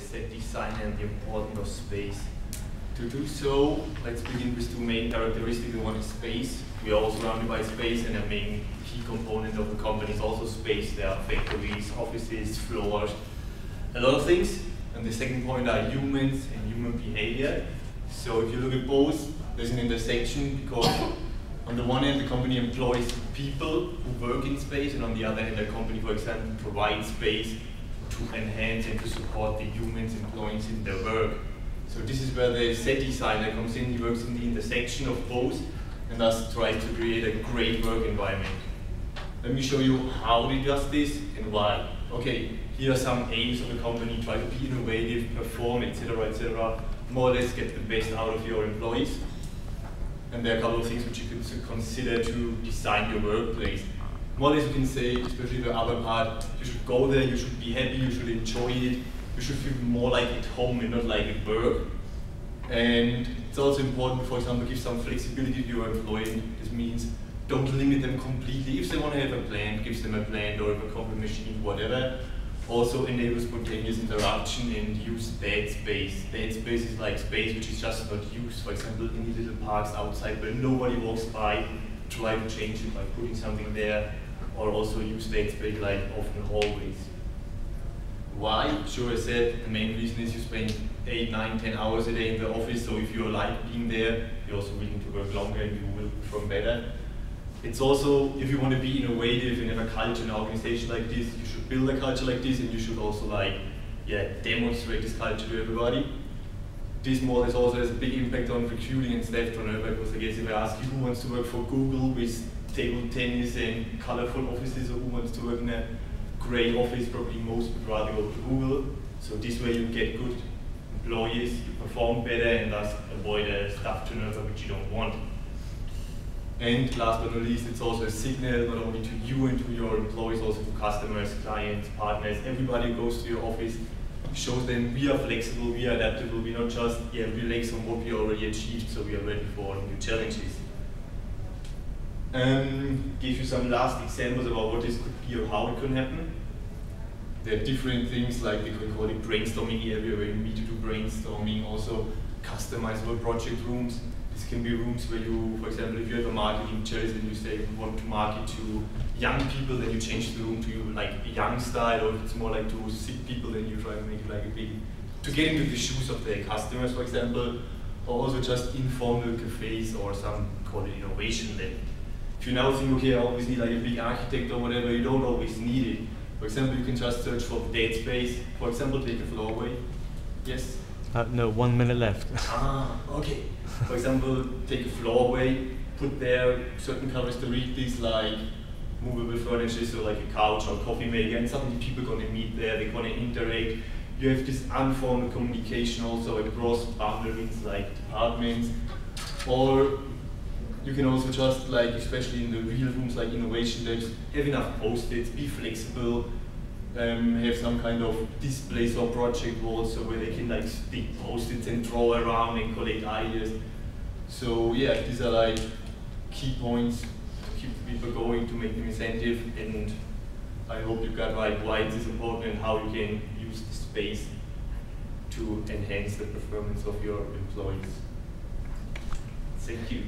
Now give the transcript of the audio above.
set design and the importance of space. To do so, let's begin with two main characteristics. One is space. We are all surrounded by space, and a main key component of the company is also space. There are factories, offices, floors, a lot of things. And the second point are humans and human behavior. So if you look at both, there's an intersection, because on the one hand, the company employs people who work in space, and on the other hand, the company, for example, provides space to enhance and to support the humans employed in their work. So this is where the set designer comes in. He works in the intersection of both, and thus tries to create a great work environment. Let me show you how he does this and why. Okay, here are some aims of the company: try to be innovative, perform, etc., etc. More or less get the best out of your employees. And there are a couple of things which you could consider to design your workplace. More or less you can say, especially the other part, you should go there, you should be happy, you should enjoy it, you should feel more like at home and not like at work. And it's also important, for example, give some flexibility to your employee. This means don't limit them completely. If they want to have a plant, give them a plant or a coffee machine, whatever. Also enable spontaneous interaction and use dead space. Dead space is like space which is just not used. For example, in the little parks outside where nobody walks by, try to change it by putting something there, or also use dead space like often hallways. Why? Sure, I said the main reason is you spend 8, 9, 10 hours a day in the office, so if you like being there, you're also willing to work longer and you will perform better. It's also, if you want to be innovative and have a culture in an organization like this, you should build a culture like this, and you should also demonstrate this culture to everybody. This more or less also has a big impact on recruiting and staff turnover, because I guess if I ask you who wants to work for Google with table tennis and colorful offices, or who wants to work in a gray office, probably most would rather go to Google. So this way you get good employees, you perform better, and thus avoid a staff turnover which you don't want. And last but not least, it's also a signal not only to you and to your employees, also to customers, clients, partners, everybody who goes to your office. Shows them we are flexible, we are adaptable, we're not just relax on what we already achieved, so we are ready for new challenges. Give you some last examples about what this could be or how it could happen. There are different things, like we can call it brainstorming area, where you meet to do brainstorming, also customizable project rooms. This can be rooms where you, for example, if you have a marketing challenge and you say you want to market to young people, then you change the room to like a young style, or if it's more like to sick people, then you try to make it like a big, to get into the shoes of the customers, for example, or also just informal cafes or some call it innovation lab. If you now think, okay, I always need like a big architect or whatever, you don't always need it. For example, you can just search for dead space. For example, take a floorway. Yes? No, 1 minute left. Okay. For example, take a floorway, put there certain characteristics like movable furniture, so like a couch or coffee maker, and suddenly people are going to meet there, they're going to interact. You have this unformed communication also across boundaries like departments. Or you can also just, like, especially in the real rooms like innovation labs, have enough post-its, be flexible, have some kind of displays or project walls, so where they can like stick post-its and draw around and collect ideas. So yeah, these are like key points to keep people going, to make them incentive, and I hope you got right why it is important and how you can use the space to enhance the performance of your employees. Thank you.